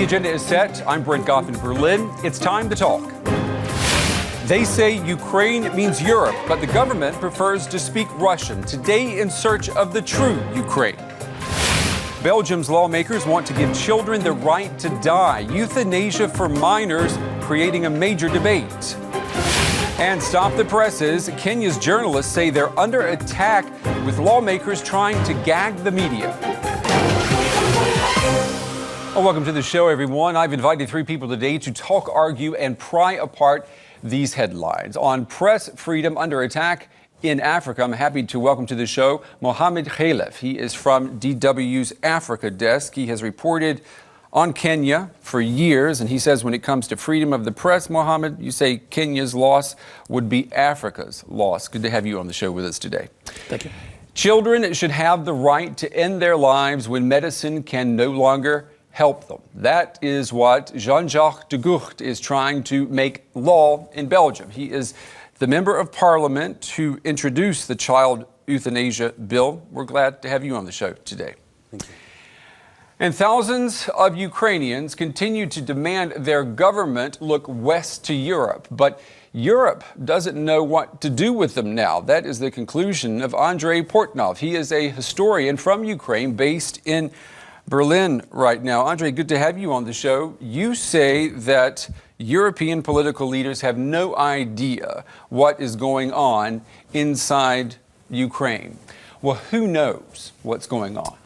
agenda is set. I'm Brent Goff in Berlin. It's time to talk. They say Ukraine means Europe, but the government prefers to speak Russian. Today, in search of the true Ukraine. Belgium's lawmakers want to give children the right to die. Euthanasia for minors, creating a major debate. And stop the presses. Kenya's journalists say they're under attack, with lawmakers trying to gag the media. Well, welcome to the show, everyone. I've invited three people today to talk, argue, and pry apart these headlines. On press freedom under attack in Africa, I'm happy to welcome to the show Mohammed Khalef. He is from DW's Africa desk. He has reported on Kenya for years, and he says when it comes to freedom of the press, Mohammed, you say Kenya's loss would be Africa's loss. Good to have you on the show with us today. Thank you. Children should have the right to end their lives when medicine can no longer help them. That is what Jean-Jacques de Gucht is trying to make law in Belgium. He is the member of parliament who introduced the child euthanasia bill. We're glad to have you on the show today. Thank you. And thousands of Ukrainians continue to demand their government look west to Europe. But Europe doesn't know what to do with them now. That is the conclusion of Andrei Portnov. He is a historian from Ukraine based in Berlin right now. Andrei, good to have you on the show. You say that European political leaders have no idea what is going on inside Ukraine. Well, who knows what's going on?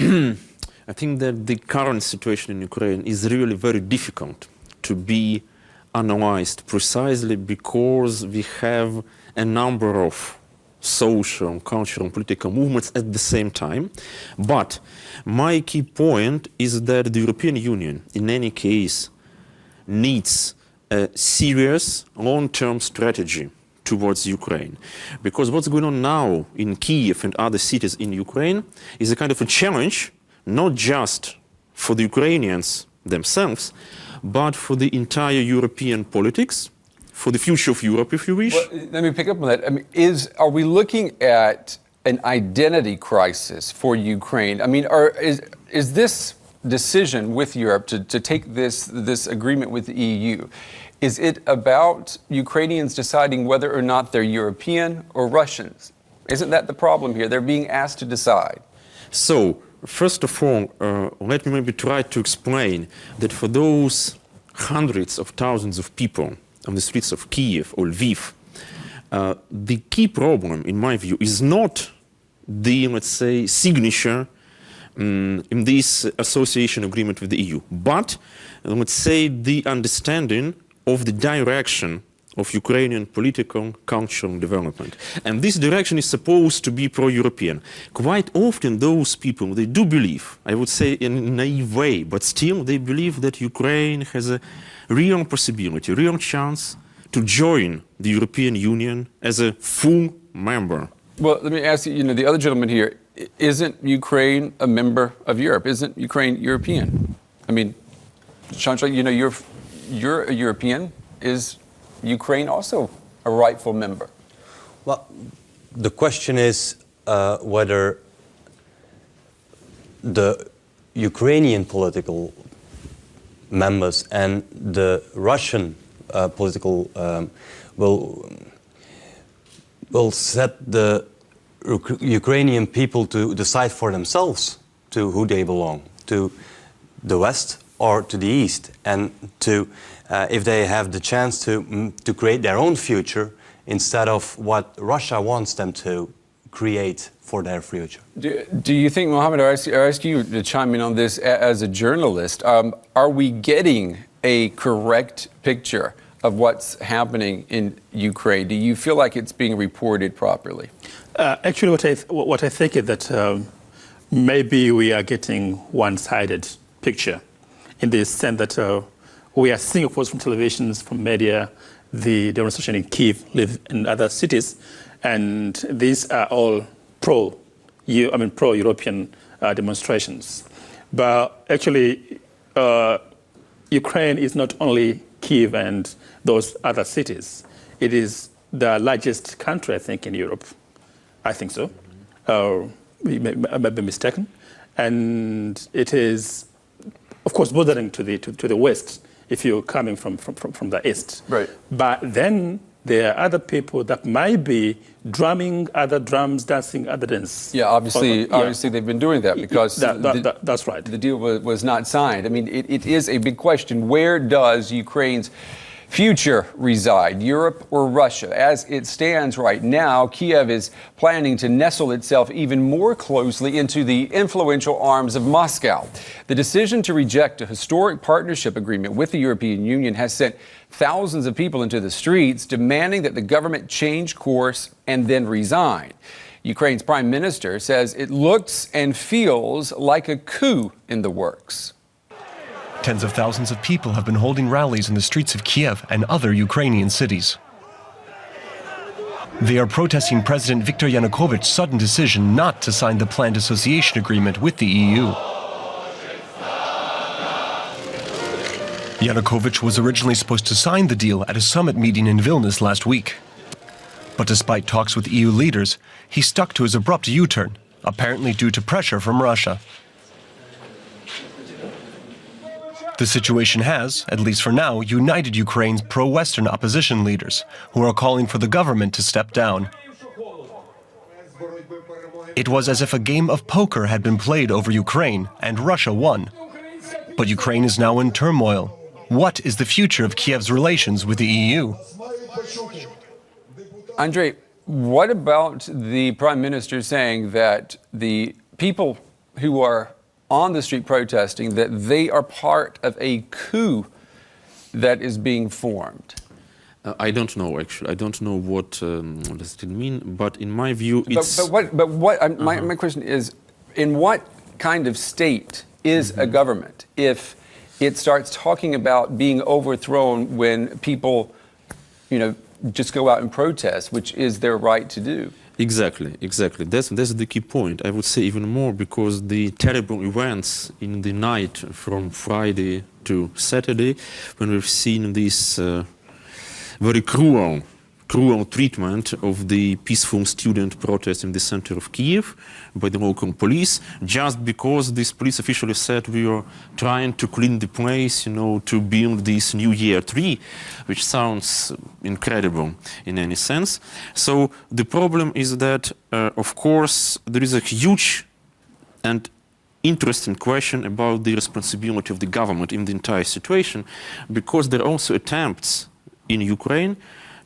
I think that the current situation in Ukraine is really very difficult to be analyzed precisely because we have a number of social, cultural, political movements at the same time. But my key point is that the European Union, in any case, needs a serious long-term strategy towards Ukraine. Because what's going on now in Kiev and other cities in Ukraine is a kind of a challenge, not just for the Ukrainians themselves, but for the entire European politics, for the future of Europe, if you wish. Well, let me pick up on that. I mean, are we looking at an identity crisis for Ukraine? I mean, is this decision with Europe to take this agreement with the EU, is it about Ukrainians deciding whether or not they're European or Russians? Isn't that the problem here? They're being asked to decide. So, first of all, let me maybe try to explain that for those hundreds of thousands of people on the streets of Kiev or Lviv, the key problem, in my view, is not the, let's say, signature in this association agreement with the EU, but, let's say, the understanding of the direction of Ukrainian political, cultural development. And this direction is supposed to be pro-European. Quite often those people, they do believe, I would say in a naive way, but still they believe that Ukraine has a real possibility, real chance to join the European Union as a full member. Well, let me ask you, the other gentleman here, isn't Ukraine a member of Europe? Isn't Ukraine European? I mean, Jean-Jacques, you're a European. Is Ukraine also a rightful member? Well, the question is whether the Ukrainian political members and the Russian political will set the Ukrainian people to decide for themselves to who they belong, to the West or to the East, and to if they have the chance to create their own future instead of what Russia wants them to create for their future. Do you think, Mohammed, I ask you to chime in on this as a journalist, are we getting a correct picture of what's happening in Ukraine? Do you feel like it's being reported properly? Actually, what I think is that maybe we are getting one-sided picture in the sense that we are seeing, of course, from televisions, from media, the demonstration in Kiev, Lviv, and other cities, and these are all pro-European demonstrations. But actually, Ukraine is not only Kiev and those other cities. It is the largest country, I think, in Europe. I think so. I might be mistaken. And it is of course, bordering to the west if you're coming from the east. Right. But then there are other people that might be drumming other drums, dancing other dance. Yeah, obviously they've been doing that because that's right. The deal was not signed. I mean, it is a big question. Where does Ukraine's future reside, Europe or Russia? As it stands right now, Kiev is planning to nestle itself even more closely into the influential arms of Moscow. The decision to reject a historic partnership agreement with the European Union has sent thousands of people into the streets demanding that the government change course and then resign. Ukraine's prime minister says it looks and feels like a coup in the works. Tens of thousands of people have been holding rallies in the streets of Kiev and other Ukrainian cities. They are protesting President Viktor Yanukovych's sudden decision not to sign the planned association agreement with the EU. Yanukovych was originally supposed to sign the deal at a summit meeting in Vilnius last week. But despite talks with EU leaders, he stuck to his abrupt U-turn, apparently due to pressure from Russia. The situation has, at least for now, united Ukraine's pro-Western opposition leaders, who are calling for the government to step down. It was as if a game of poker had been played over Ukraine, and Russia won. But Ukraine is now in turmoil. What is the future of Kiev's relations with the EU? Andrei, what about the Prime Minister saying that the people who are on the street protesting, that they are part of a coup that is being formed? I don't know, actually. I don't know what does it mean, but in my view, it's... My question is, in what kind of state is a government if it starts talking about being overthrown when people, just go out and protest, which is their right to do? Exactly. That's the key point. I would say even more because the terrible events in the night from Friday to Saturday, when we've seen this very cruel treatment of the peaceful student protest in the center of Kiev by the local police, just because this police officially said we are trying to clean the place, to build this New Year tree, which sounds incredible in any sense. So the problem is that, of course, there is a huge and interesting question about the responsibility of the government in the entire situation, because there are also attempts in Ukraine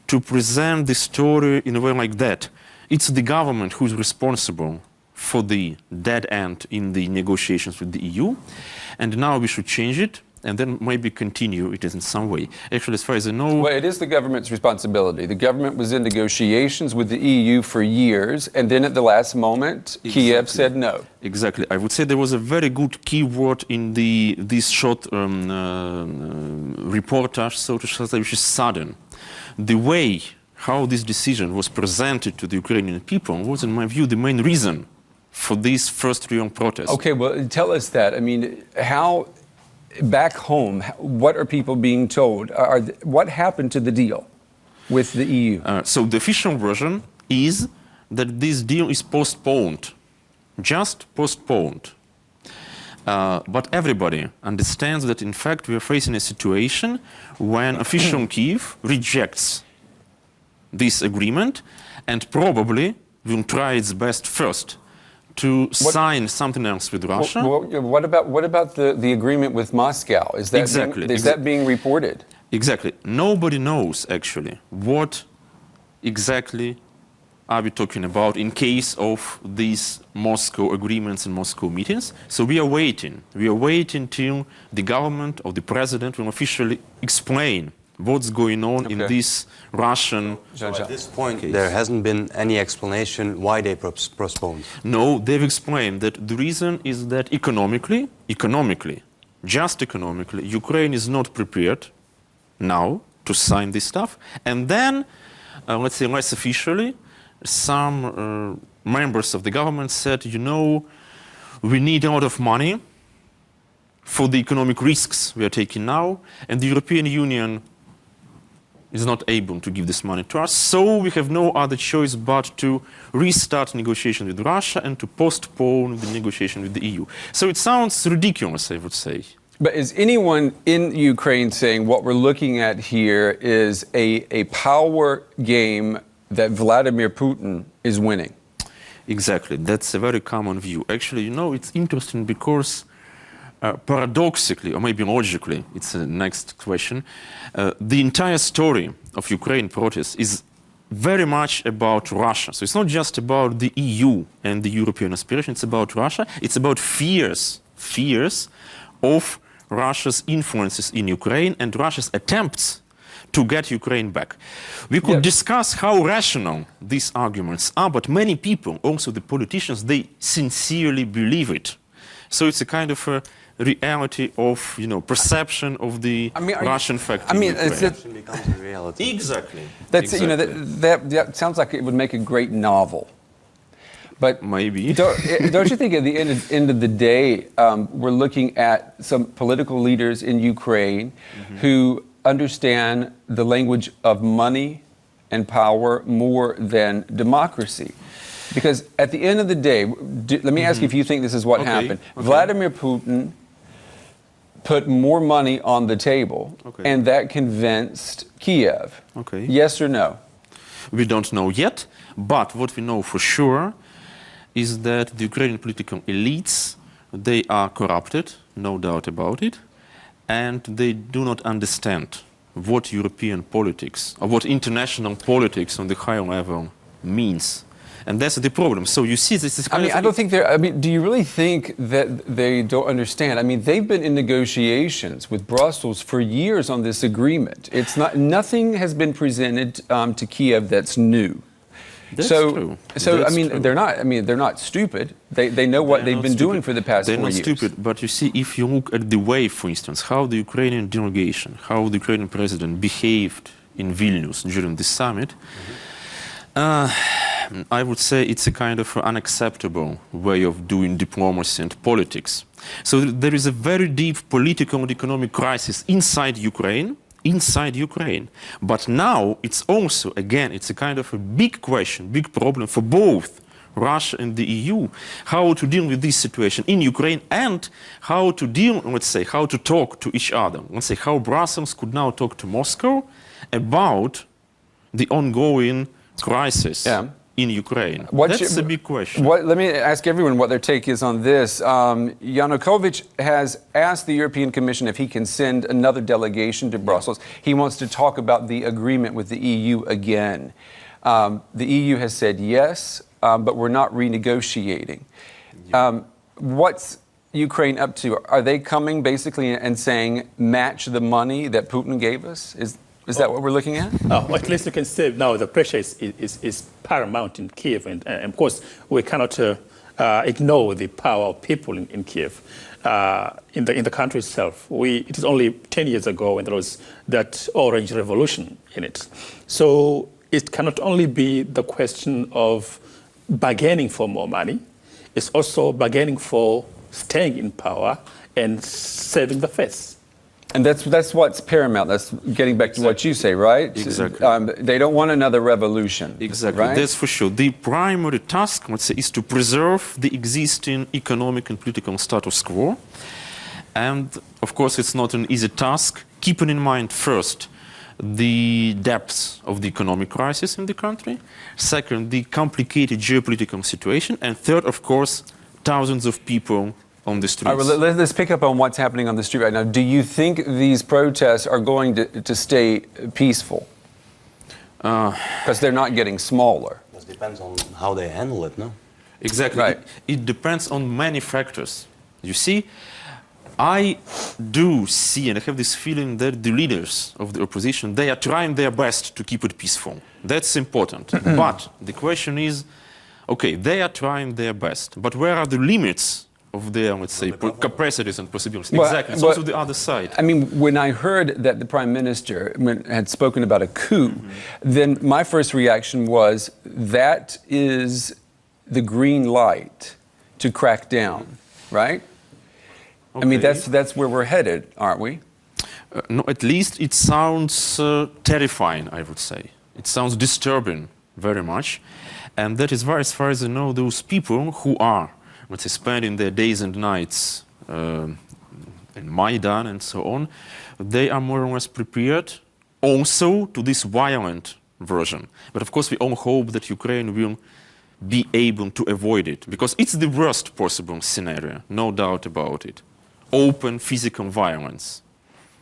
to present the story in a way like that. It's the government who is responsible for the dead end in the negotiations with the EU, and now we should change it and then maybe continue it in some way. Actually, as far as I know... Well, it is the government's responsibility. The government was in negotiations with the EU for years, and then at the last moment, Kiev said no. Exactly. I would say there was a very good keyword in this short reportage, so to say, which is sudden. The way how this decision was presented to the Ukrainian people was, in my view, the main reason for this first real protest. Okay, well, tell us that. I mean, how, back home, what are people being told? What happened to the deal with the EU? So the official version is that this deal is postponed, just postponed. But everybody understands that, in fact, we are facing a situation when official Kiev rejects this agreement and probably will try its best first to sign something else with Russia. What about the agreement with Moscow? Is that being reported? Exactly. Nobody knows, actually, what exactly are we talking about in case of these Moscow agreements and Moscow meetings. So we are waiting. We are waiting till the government or the president will officially explain what's going on in this Russian So at this point, there hasn't been any explanation why they postponed. No, they've explained that the reason is that economically, just economically, Ukraine is not prepared now to sign this stuff. And then, let's say less officially, some members of the government said, we need a lot of money for the economic risks we are taking now, and the European Union is not able to give this money to us, so we have no other choice but to restart negotiations with Russia and to postpone the negotiation with the EU. So it sounds ridiculous, I would say. But is anyone in Ukraine saying what we're looking at here is a power game that Vladimir Putin is winning? Exactly. That's a very common view. Actually, it's interesting because paradoxically, or maybe logically, it's the next question, the entire story of Ukraine protests is very much about Russia. So it's not just about the EU and the European aspiration, it's about Russia. It's about fears of Russia's influences in Ukraine and Russia's attempts to get Ukraine back. We could discuss how rational these arguments are, but many people, also the politicians, they sincerely believe it. So it's a kind of a reality of, perception of the Russian fact. It becomes a reality. Exactly. That's exactly. That sounds like it would make a great novel. But maybe. Don't you think at the end of the day, we're looking at some political leaders in Ukraine who understand the language of money and power more than democracy? Because at the end of the day, let me ask you if you think this is what happened. Vladimir Putin put more money on the table, and that convinced Kiev. Yes or no? We don't know yet, but what we know for sure is that the Ukrainian political elites, they are corrupted, no doubt about it, and they do not understand what European politics or what international politics on the higher level means. And that's the problem. So you see, this is kind of... I don't think they're... do you really think that they don't understand? They've been in negotiations with Brussels for years on this agreement. It's not... Nothing has been presented to Kiev that's new. That's true. So That's true. true. They're not stupid. They know what they've been doing for the past 4 years. They're not stupid, but you see, if you look at the way, for instance, how the Ukrainian delegation, how the Ukrainian president behaved in Vilnius during the summit, I would say it's a kind of unacceptable way of doing diplomacy and politics. So there is a very deep political and economic crisis inside Ukraine. But now it's also, again, it's a kind of a big question, big problem for both Russia and the EU, how to deal with this situation in Ukraine and how to deal, let's say, how to talk to each other. Let's say how Brussels could now talk to Moscow about the ongoing crisis in Ukraine. That's a big question. Let me ask everyone what their take is on this. Yanukovych has asked the European Commission if he can send another delegation to Brussels. He wants to talk about the agreement with the EU again. The EU has said yes, but we're not renegotiating. What's Ukraine up to? Are they coming basically and saying, match the money that Putin gave us? Is that what we're looking at? At least you can say now the pressure is paramount in Kiev. And of course, we cannot ignore the power of people in Kiev. In the country itself, it is only 10 years ago when there was that Orange Revolution in it. So it cannot only be the question of bargaining for more money, it's also bargaining for staying in power and saving the face. And that's what's paramount. That's getting back to what you say, right? Exactly. They don't want another revolution. Exactly. Right? That's for sure. The primary task, let's say, is to preserve the existing economic and political status quo. And of course, it's not an easy task, keeping in mind first the depths of the economic crisis in the country. Second, the complicated geopolitical situation. And third, of course, thousands of people on the streets. All right, well, let's pick up on what's happening on the street right now. Do you think these protests are going to stay peaceful? Because they're not getting smaller. It depends on how they handle it, no? Exactly. Right. It depends on many factors. You see, I do see and I have this feeling that the leaders of the opposition, they are trying their best to keep it peaceful. That's important. But the question is, okay, they are trying their best, but where are the limits of their, let's say, capacities and possibilities? Exactly. It's also the other side. When I heard that the Prime Minister had spoken about a coup, then my first reaction was that is the green light to crack down, right? Okay. That's where we're headed, aren't we? No, at least it sounds terrifying, I would say. It sounds disturbing very much. And that is why, as far as I know, those people who are, let's say, spending their days and nights and Maidan and so on, they are more or less prepared also to this violent version. But of course, we all hope that Ukraine will be able to avoid it, because it's the worst possible scenario, no doubt about it. Open physical violence.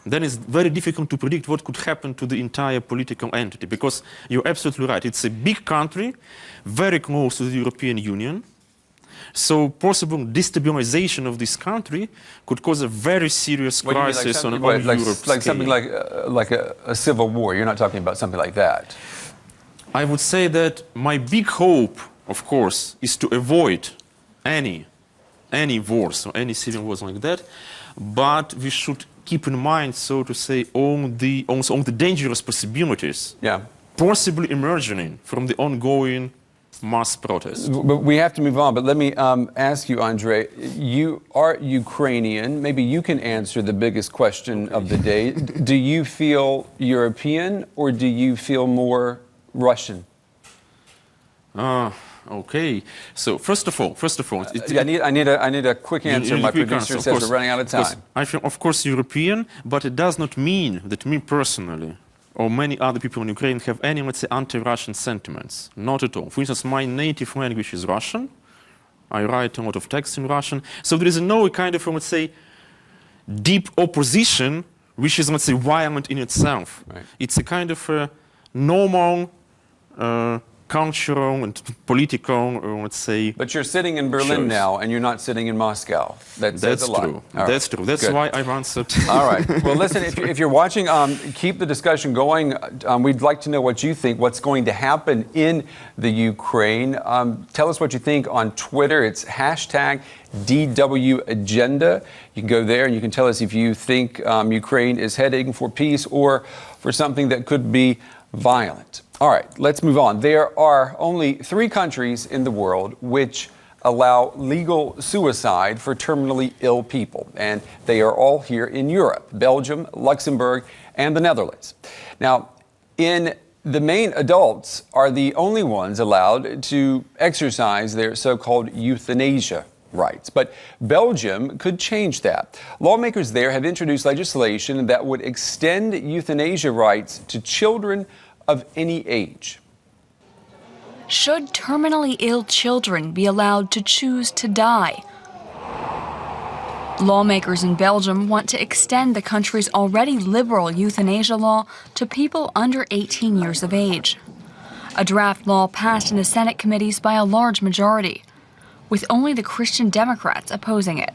Then it's very difficult to predict what could happen to the entire political entity, because you're absolutely right. It's a big country, very close to the European Union. So possible destabilization of this country could cause a very serious What do you mean, crisis on like Europe's like scale. something like a civil war? You're not talking about something like that. I would say that my big hope, of course, is to avoid any wars or any civil wars like that. But we should keep in mind, so to say, all the dangerous possibilities possibly emerging from the ongoing mass protests. But we have to move on. But let me ask you, Andrei, you are Ukrainian. Maybe you can answer the biggest question of the day. Do you feel European or do you feel more Russian? Okay. So first of all, I need a quick answer. My producer says we're running out of time. I feel, of course, European, but it does not mean that me personally or many other people in Ukraine have any, let's say, anti-Russian sentiments. Not at all. For instance, my native language is Russian. I write a lot of text in Russian. So there is no kind of, let's say, deep opposition, which is, let's say, violent in itself. Right. It's a kind of normal cultural and political, let's say. But you're sitting in Berlin now, and you're not sitting in Moscow. That's a lot. True. That's true. That's why I've answered. All right. Well, listen, if you're watching, keep the discussion going. We'd like to know what you think, what's going to happen in the Ukraine. Tell us what you think on Twitter. It's hashtag DWAgenda. You can go there and you can tell us if you think Ukraine is heading for peace or for something that could be violent. All right, let's move on. There are only 3 countries in the world which allow legal suicide for terminally ill people, and they are all here in Europe: Belgium, Luxembourg, and the Netherlands. Now, the main adults are the only ones allowed to exercise their so-called euthanasia rights. But Belgium could change that. Lawmakers there have introduced legislation that would extend euthanasia rights to children of any age. Should terminally ill children be allowed to choose to die? Lawmakers in Belgium want to extend the country's already liberal euthanasia law to people under 18 years of age. A draft law passed in the Senate committees by a large majority, with only the Christian Democrats opposing it.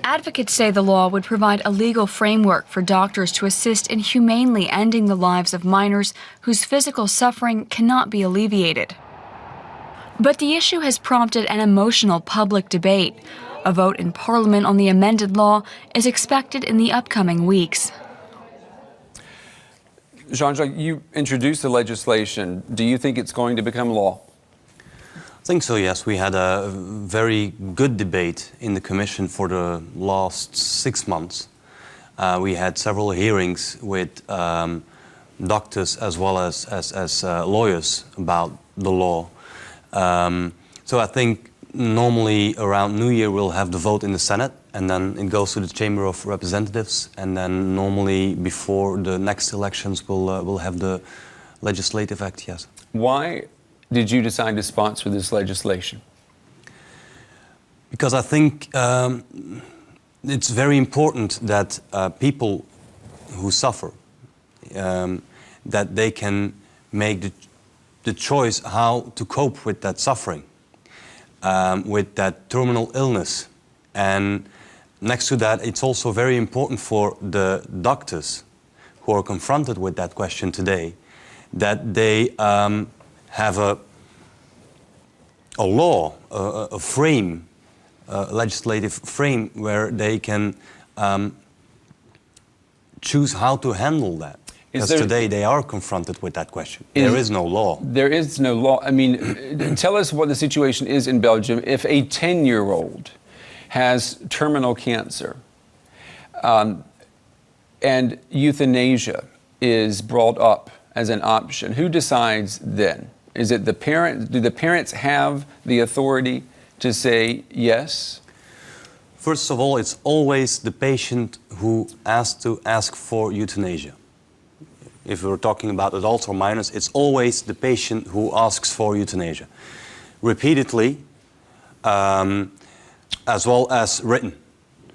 Advocates say the law would provide a legal framework for doctors to assist in humanely ending the lives of minors whose physical suffering cannot be alleviated. But the issue has prompted an emotional public debate. A vote in Parliament on the amended law is expected in the upcoming weeks. Jean-Jacques, you introduced the legislation. Do you think it's going to become law? I think so, yes. We had a very good debate in the Commission for the last 6 months. We had several hearings with doctors as well as lawyers about the law. So I think normally around New Year we'll have the vote in the Senate, and then it goes to the Chamber of Representatives, and then normally before the next elections we'll have the legislative act, yes. Why did you decide to sponsor this legislation? Because I think it's very important that people who suffer, that they can make the choice how to cope with that suffering, with that terminal illness. And next to that, it's also very important for the doctors who are confronted with that question today, that they have a law, a frame, a legislative frame where they can choose how to handle that. Because today they are confronted with that question. There is no law. There is no law. I mean, tell us what the situation is in Belgium. If a 10-year-old has terminal cancer and euthanasia is brought up as an option, who decides then? Is it the parent? Do the parents have the authority to say yes? First of all, it's always the patient who has to ask for euthanasia. If we're talking about adults or minors, it's always the patient who asks for euthanasia. Repeatedly, as well as written.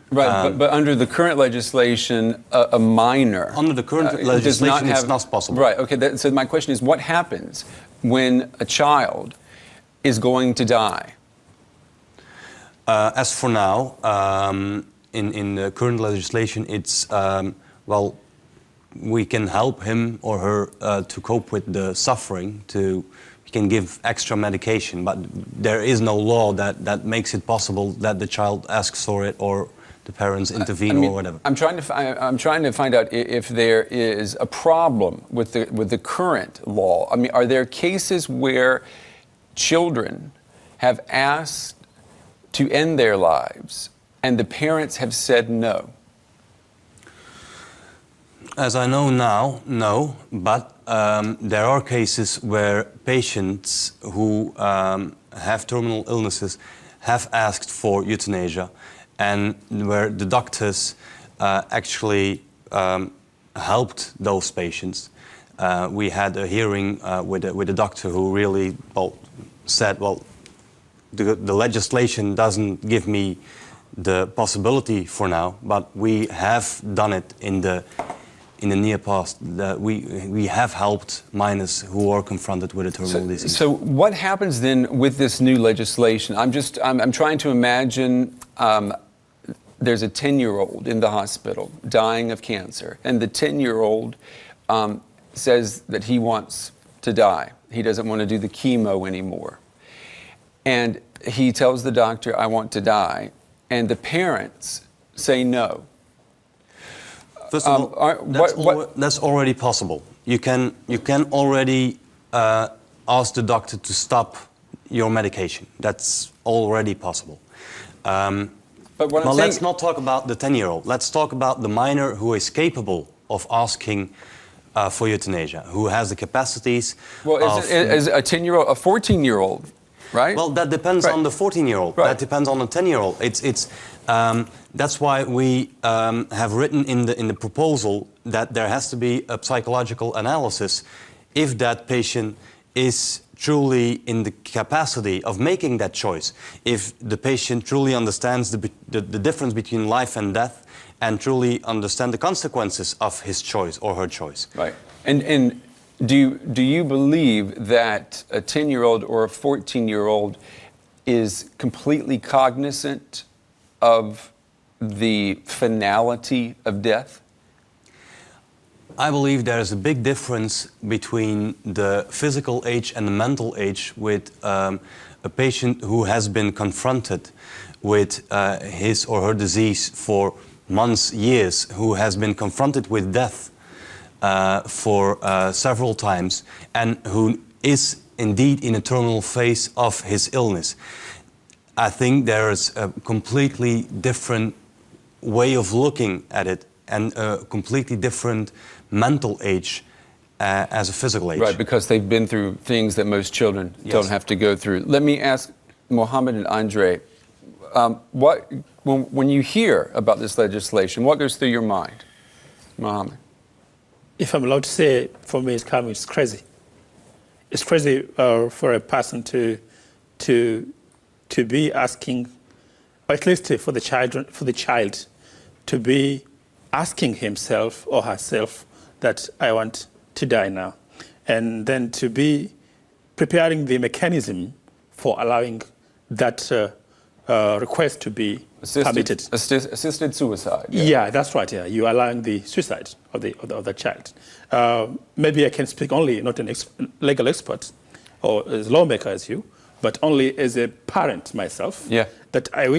Right, but under the current legislation, a minor... Under the current legislation, it's not possible. Right, okay, so my question is, what happens when a child is going to die? As for now, in the current legislation, it's, well, we can help him or her to cope with the suffering, we can give extra medication, but there is no law that makes it possible that the child asks for it or the parents intervene or whatever. I'm trying to find out if there is a problem with the current law. I mean, are there cases where children have asked to end their lives and the parents have said no? As I know now, no, but there are cases where patients who have terminal illnesses have asked for euthanasia, and where the doctors actually helped those patients. We had a hearing with a doctor who really said, well, the legislation doesn't give me the possibility for now, but we have done it in the near past. We have helped minors who are confronted with a terminal disease. So what happens then with this new legislation? I'm trying to imagine there's a 10-year-old in the hospital dying of cancer, and the 10-year-old says that he wants to die. He doesn't want to do the chemo anymore. And he tells the doctor, I want to die, and the parents say no. First of all, that's already possible. You can already ask the doctor to stop your medication. That's already possible. But let's not talk about the 10-year-old. Let's talk about the minor who is capable of asking for euthanasia, who has the capacities. Well, is a 10-year-old, a 14-year-old, right? Well, that depends on the 14-year-old. Right. That depends on the 10-year-old. That's why we have written in the proposal that there has to be a psychological analysis if that patient is truly in the capacity of making that choice, if the patient truly understands the difference between life and death and truly understand the consequences of his choice or her choice. Right. And do you believe that a 10-year-old or a 14-year-old is completely cognizant of the finality of death? I believe there is a big difference between the physical age and the mental age with a patient who has been confronted with his or her disease for months, years, who has been confronted with death for several times, and who is indeed in a terminal phase of his illness. I think there is a completely different way of looking at it and a completely different mental age as a physical age. Right, because they've been through things that most children don't have to go through. Let me ask Mohammed and Andre, when you hear about this legislation, what goes through your mind? Mohammed. If I'm allowed to say, for me, it's crazy. It's crazy for a person to be asking, or at least for the child to be asking himself or herself that I want to die now, and then to be preparing the mechanism for allowing that request to be permitted. Assisted suicide. Yeah, that's right. Yeah, you're allowing the suicide of the child. Maybe I can speak only not an legal expert or as lawmaker as you, but only as a parent myself. Yeah. That I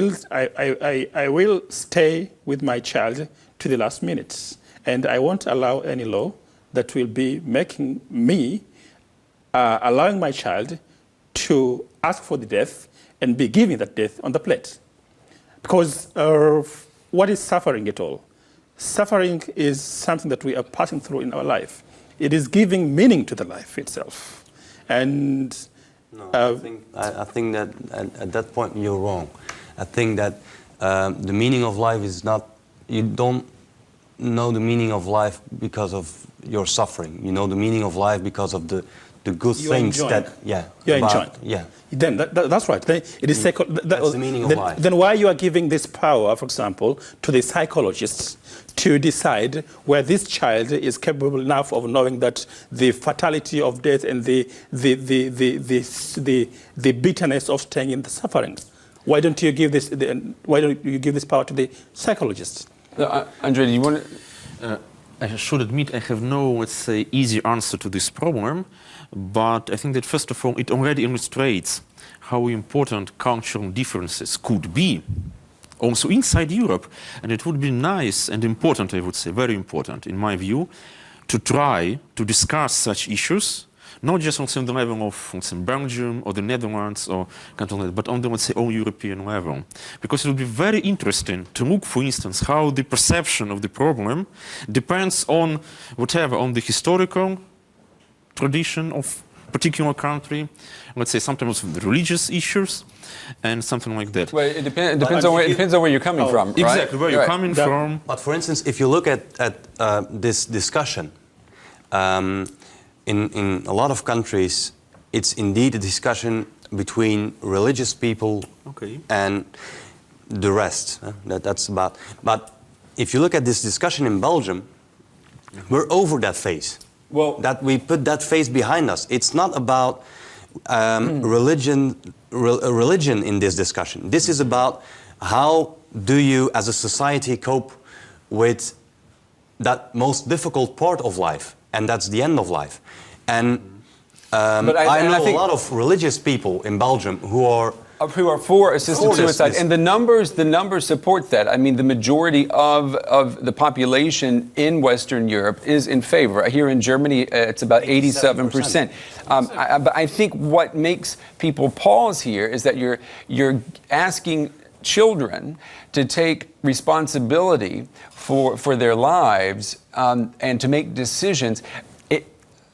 will stay with my child to the last minute, and I won't allow any law that will be making me allowing my child to ask for the death and be giving that death on the plate. Because what is suffering at all? Suffering is something that we are passing through in our life. It is giving meaning to the life itself. And I think that at that point you're wrong. I think that the meaning of life is not, you don't know the meaning of life because of your suffering. You know the meaning of life because of the good things that, you're enjoying. Yeah. Then that's right. Then it is that's the meaning of life. Then why you are giving this power, for example, to the psychologists to decide where this child is capable enough of knowing that the fatality of death and the bitterness of staying in the suffering? Why don't you give this? Why don't you give this power to the psychologists? Andre, do you want to? I should admit I have no, let's say, easy answer to this problem, but I think that first of all it already illustrates how important cultural differences could be, also inside Europe, and it would be nice and important, I would say, very important in my view, to try to discuss such issues, not just on the level of, let's say, Belgium or the Netherlands or countries, but on the, let's say, all European level. Because it would be very interesting to look, for instance, how the perception of the problem depends on whatever, on the historical tradition of particular country, let's say sometimes the religious issues, and something like that. Well, it depends on where you're coming from, right? Exactly, where you're coming from. But for instance, if you look at this discussion, in a lot of countries, it's indeed a discussion between religious people and the rest. That's about. But if you look at this discussion in Belgium, we're over that phase. Well, that we put that phase behind us. It's not about religion in this discussion. This is about how do you, as a society, cope with that most difficult part of life, and that's the end of life. And I know a lot of religious people in Belgium who are for assisted suicide, and the numbers support that. I mean, the majority of the population in Western Europe is in favor. Here in Germany, it's about 87%. But I think what makes people pause here is that you're asking children to take responsibility for their lives and to make decisions.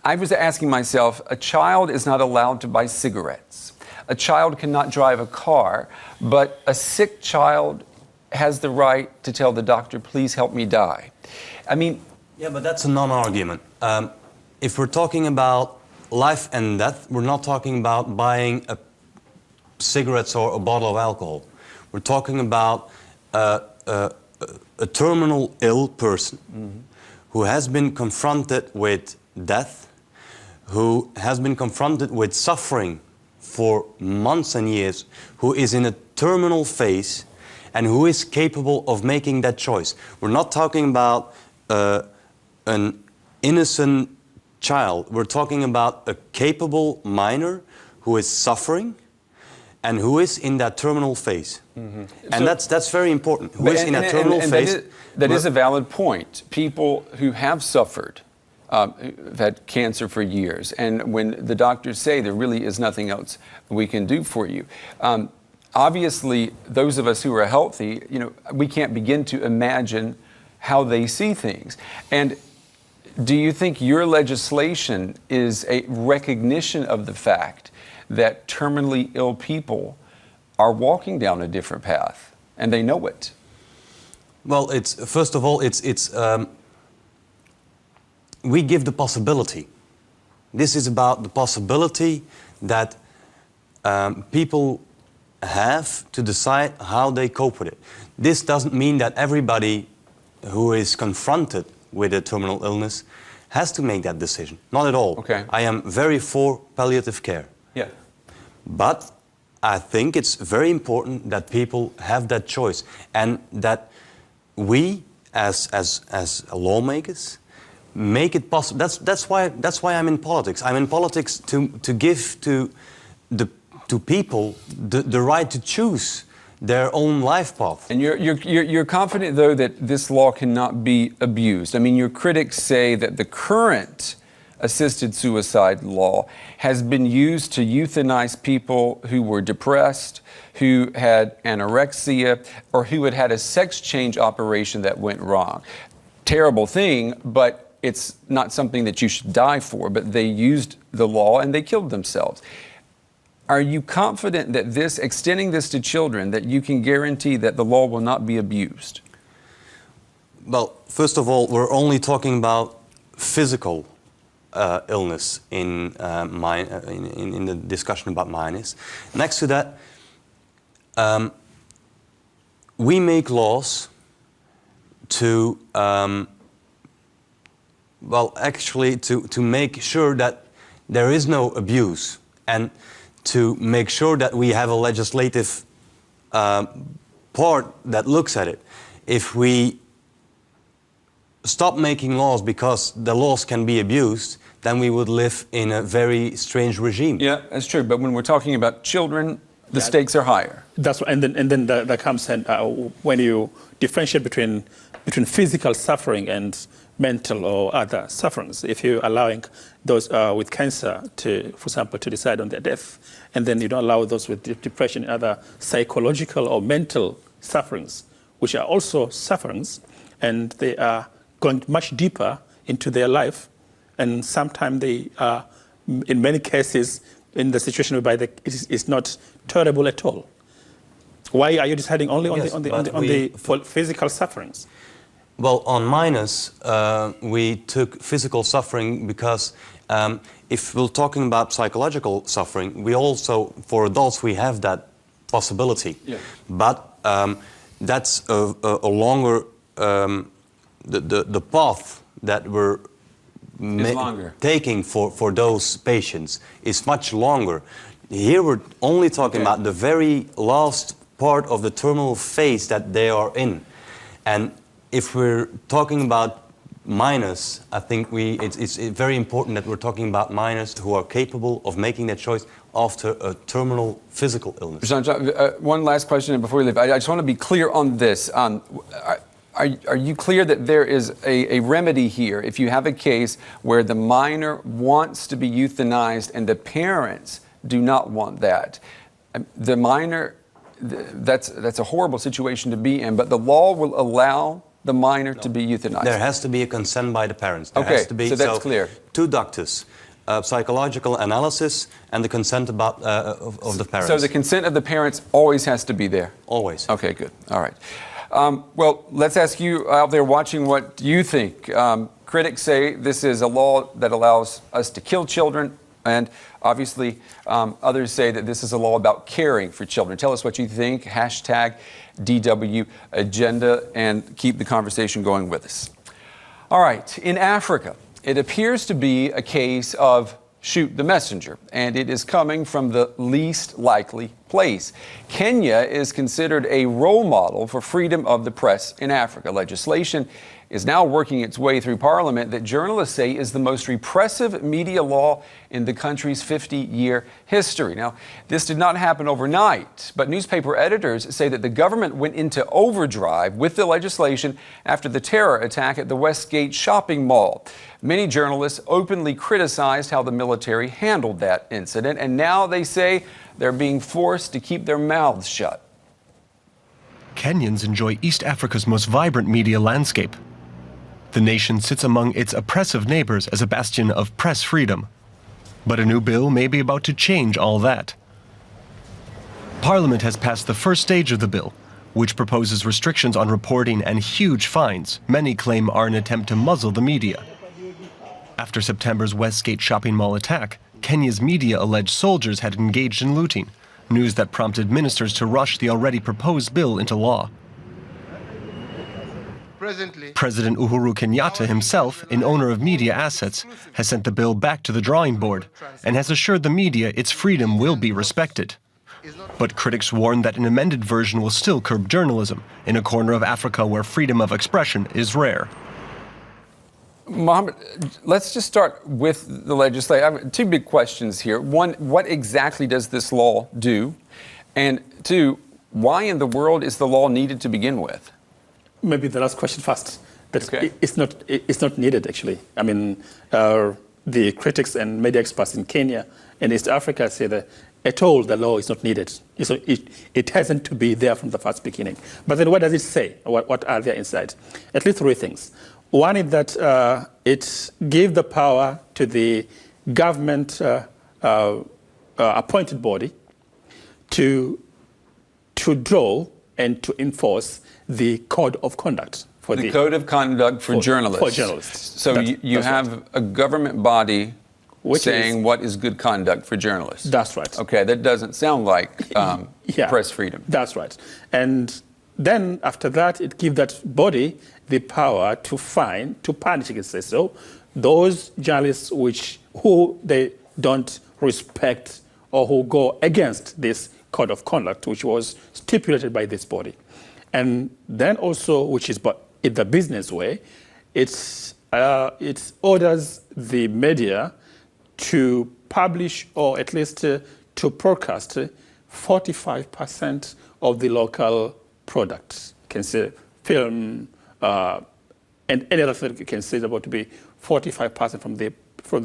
I was asking myself, a child is not allowed to buy cigarettes. A child cannot drive a car, but a sick child has the right to tell the doctor, please help me die. I mean... Yeah, but that's a non-argument. If we're talking about life and death, we're not talking about buying cigarettes or a bottle of alcohol. We're talking about a terminal ill person who has been confronted with death, who has been confronted with suffering for months and years, who is in a terminal phase, and who is capable of making that choice. We're not talking about an innocent child. We're talking about a capable minor who is suffering and who is in that terminal phase. And so, that's very important. Who is in a terminal phase. That is a valid point. People who have suffered, who've had cancer for years, and when the doctors say there really is nothing else we can do for you, obviously those of us who are healthy, we can't begin to imagine how they see things. And do you think your legislation is a recognition of the fact that terminally ill people are walking down a different path, and they know it? Well, first of all, we give the possibility. This is about the possibility that people have to decide how they cope with it. This doesn't mean that everybody who is confronted with a terminal illness has to make that decision. Not at all. Okay. I am very for palliative care. Yeah. But I think it's very important that people have that choice, and that we, as lawmakers, make it possible. That's why I'm in politics. I'm in politics to give to people the right to choose their own life path. And you're confident, though, that this law cannot be abused. I mean, your critics say that the current assisted suicide law has been used to euthanize people who were depressed, who had anorexia, or who had had a sex change operation that went wrong. Terrible thing, but it's not something that you should die for. But they used the law and they killed themselves. Are you confident that extending this to children, that you can guarantee that the law will not be abused? Well, first of all, we're only talking about physical illness in the discussion about minors. Next to that, we make laws to, to make sure that there is no abuse, and to make sure that we have a legislative part that looks at it. If we stop making laws because the laws can be abused, then we would live in a very strange regime. Yeah, that's true. But when we're talking about children, the stakes are higher. That's and then that comes in when you differentiate between physical suffering and mental or other sufferings. If you're allowing those with cancer to, for example, to decide on their death, and then you don't allow those with depression and other psychological or mental sufferings, which are also sufferings, and they are going much deeper into their life, and sometimes they are, in many cases, in the situation whereby it's not tolerable at all. Why are you deciding only on the physical sufferings? Well, on minors, we took physical suffering because if we're talking about psychological suffering, we also, for adults, we have that possibility. Yeah. But that's a longer, the path that we're taking for those patients is much longer. Here we're only talking about the very last part of the terminal phase that they are in. And if we're talking about minors, I think it's very important that we're talking about minors who are capable of making that choice after a terminal physical illness. One last question before we leave. I just want to be clear on this. Are you clear that there is a remedy here if you have a case where the minor wants to be euthanized and the parents do not want that? The minor, that's a horrible situation to be in, but the law will allow the minor to be euthanized. There has to be a consent by the parents. There okay, has to be, so that's clear. 2 doctors, psychological analysis, and the consent of the parents. So the consent of the parents always has to be there? Always. Okay, good. All right. Well, let's ask you out there watching what you think. Critics say this is a law that allows us to kill children, and obviously others say that this is a law about caring for children. Tell us what you think. Hashtag DW Agenda, and keep the conversation going with us. All right, in Africa, it appears to be a case of shoot the messenger, and it is coming from the least likely place. Kenya is considered a role model for freedom of the press in Africa. Legislation is now working its way through Parliament that journalists say is the most repressive media law in the country's 50-year history. Now, this did not happen overnight, but newspaper editors say that the government went into overdrive with the legislation after the terror attack at the Westgate shopping mall. Many journalists openly criticized how the military handled that incident, and now they say they're being forced to keep their mouths shut. Kenyans enjoy East Africa's most vibrant media landscape. The nation sits among its oppressive neighbors as a bastion of press freedom. But a new bill may be about to change all that. Parliament has passed the first stage of the bill, which proposes restrictions on reporting and huge fines many claim are an attempt to muzzle the media. After September's Westgate shopping mall attack, Kenya's media alleged soldiers had engaged in looting, news that prompted ministers to rush the already proposed bill into law. President Uhuru Kenyatta himself, an owner of media assets, has sent the bill back to the drawing board and has assured the media its freedom will be respected. But critics warn that an amended version will still curb journalism in a corner of Africa where freedom of expression is rare. Mohammed, let's just start with the legislation. I have 2 big questions here. One, what exactly does this law do? And 2, why in the world is the law needed to begin with? Maybe the last question first. Okay. It's not needed, actually. I mean, the critics and media experts in Kenya and East Africa say that at all the law is not needed. So it hasn't to be there from the first beginning. But then what does it say? What are there inside? At least 3 things. One is that it gives the power to the government appointed body, to draw and to enforce the code of conduct for the code of conduct for journalists. For journalists. So you have a government body saying what is good conduct for journalists. That's right. Okay, that doesn't sound like press freedom. That's right. And then after that, it gives that body the power to punish, you can say so, those journalists who they don't respect or who go against this code of conduct, which was stipulated by this body. And then also, which is but in the business way, it orders the media to publish or at least to broadcast 45% of the local products. You can say film and any other thing you can say about to be 45% from the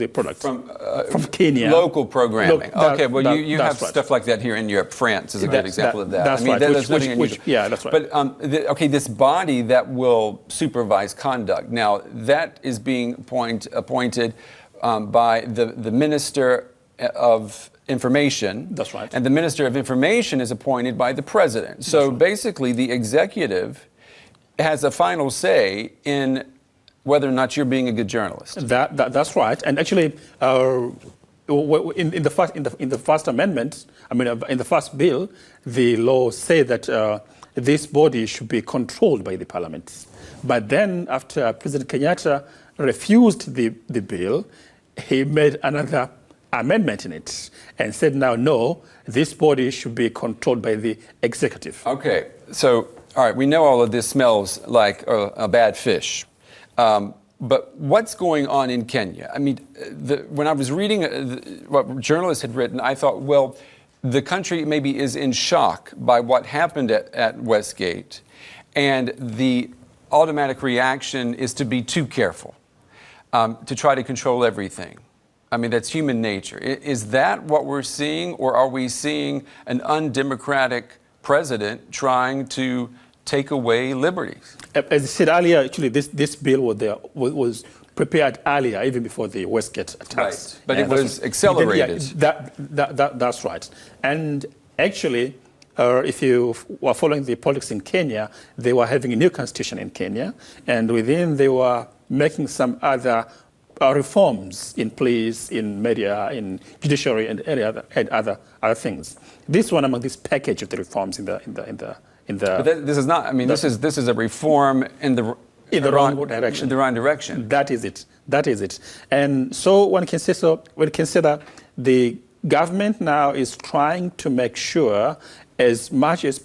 products from Kenya. Local programming. Okay, well you have right. stuff like that here in Europe. France is a good example of that. That's right. There's nothing unusual. Yeah, that's right. But this body that will supervise conduct. Now that is being appointed by the Minister of Information. That's right. And the Minister of Information is appointed by the President. So basically, the executive has a final say in whether or not you're being a good journalist. That's right. And actually, in the first amendment, in the first bill, the law said that this body should be controlled by the parliament. But then, after President Kenyatta refused the bill, he made another amendment in it and said, now, no, this body should be controlled by the executive. Okay, so, all right, we know all of this smells like a bad fish. But what's going on in Kenya? I mean, when I was reading what journalists had written, I thought, well, the country maybe is in shock by what happened at Westgate, and the automatic reaction is to be too careful, to try to control everything. I mean, that's human nature. Is that what we're seeing, or are we seeing an undemocratic president trying to take away liberties? As I said earlier, actually, this bill was prepared earlier, even before the Westgate attacks. Right. But it was accelerated. That's right. And actually, if you were following the politics in Kenya, they were having a new constitution in Kenya, and within they were making some other reforms in police, in media, in judiciary, and other things. This one among this package of the reforms in the. But this is not. I mean, this is a reform in the wrong direction. In the wrong direction. That is it. And so one can say that the government now is trying to make sure, as much as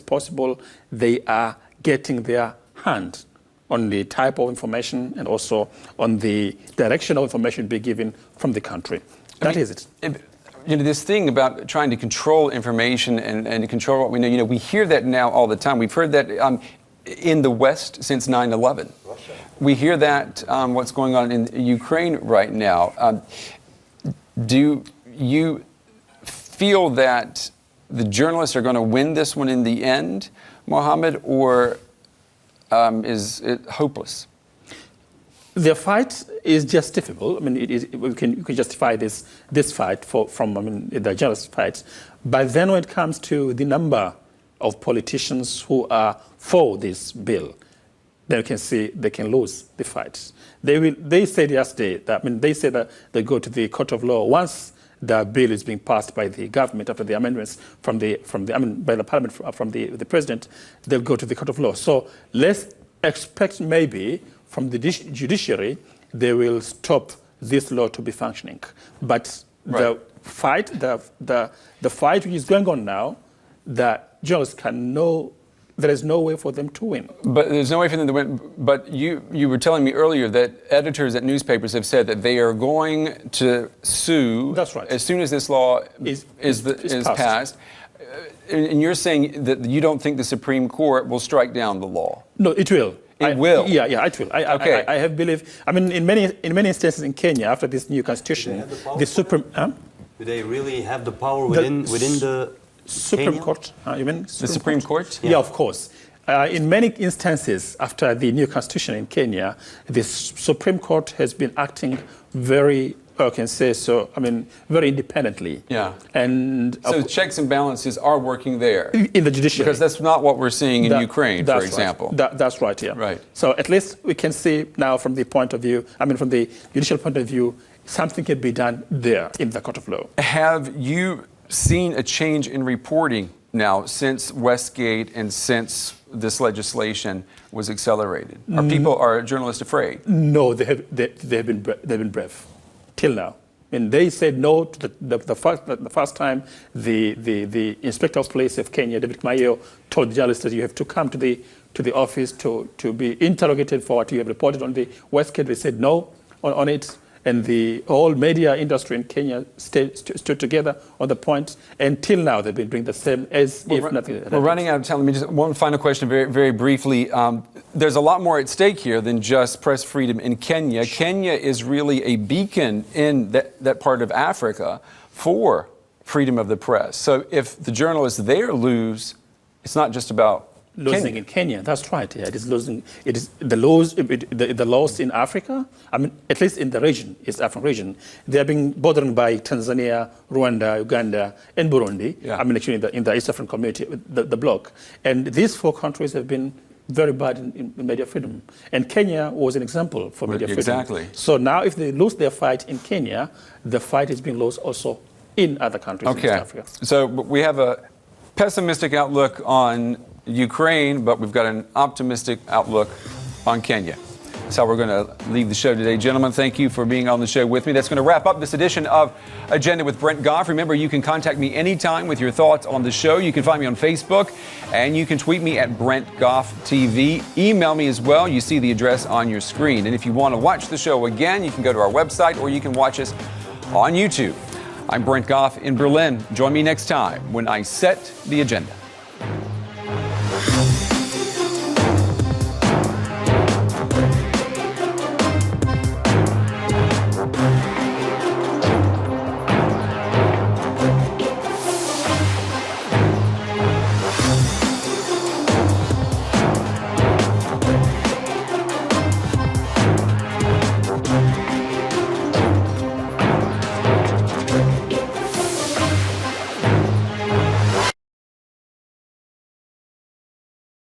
possible, they are getting their hand on the type of information and also on the direction of information being given from the country. That is it. This thing about trying to control information and control what we know, we hear that now all the time. We've heard that in the West since 9/11. We hear that what's going on in Ukraine right now. Do you feel that the journalists are going to win this one in the end, Mohammed, or is it hopeless? The fight is justifiable. I mean, we can justify this fight from the journalist fight. But then when it comes to the number of politicians who are for this bill, then you can see they can lose the fight. They said yesterday that they said that they go to the court of law once the bill is being passed by the government after the amendments by the parliament from the president. They'll go to the court of law. So let's expect maybe from the judiciary, they will stop this law to be functioning. But the fight which is going on now, the journalists there is no way for them to win. But there's no way for them to win. But you were telling me earlier that editors at newspapers have said that they are going to sue. That's right. As soon as this law is passed. And you're saying that you don't think the Supreme Court will strike down the law? No, it will. It will? Yeah, it will. Okay. I have belief. In many instances in Kenya, after this new constitution, the Supreme... Do they really have the power within the Supreme Kenya? Court? You mean the Supreme Court? Yeah, of course. In many instances, after the new constitution in Kenya, the Supreme Court has been acting very can say so, I mean, very independently. Yeah. And So checks and balances are working there. in the judiciary. Because that's not what we're seeing in Ukraine, for that's example. Right. That's right, yeah. Right. So at least we can see now from the point of view, I mean, from the judicial point of view, something can be done there in the court of law. Have you seen a change in reporting now since Westgate and since this legislation was accelerated? Are journalists afraid? No, they've been brave till now. And they said no to the first time the inspector of police of Kenya, David Mayo, told the journalists that you have to come to the office to be interrogated for what you have reported on the Westgate. They said no on it. And the whole media industry in Kenya stood together on the point. Until now, they've been doing the same as if nothing had happened. We're running out of time. Let me just one final question, very, very briefly. There's a lot more at stake here than just press freedom in Kenya. Kenya is really a beacon in that part of Africa for freedom of the press. So if the journalists there lose, it's not just about losing in Kenya, that's right. Yeah, it is losing. It is the laws in Africa. I mean, at least in the region, East African region, they are being bothered by Tanzania, Rwanda, Uganda, and Burundi. Yeah. I mean, actually, in the East African community, the bloc, and these four countries have been very bad in media freedom. And Kenya was an example for media freedom. Exactly. So now, if they lose their fight in Kenya, the fight is being lost also in other countries in East Africa. So we have a pessimistic outlook on Ukraine, but we've got an optimistic outlook on Kenya. That's how we're going to leave the show today. Gentlemen, thank you for being on the show with me. That's going to wrap up this edition of Agenda with Brent Goff. Remember, you can contact me anytime with your thoughts on the show. You can find me on Facebook, and you can tweet me at Brent Goff TV. Email me as well. You see the address on your screen. And if you want to watch the show again, you can go to our website, or you can watch us on YouTube. I'm Brent Goff in Berlin. Join me next time when I set the agenda.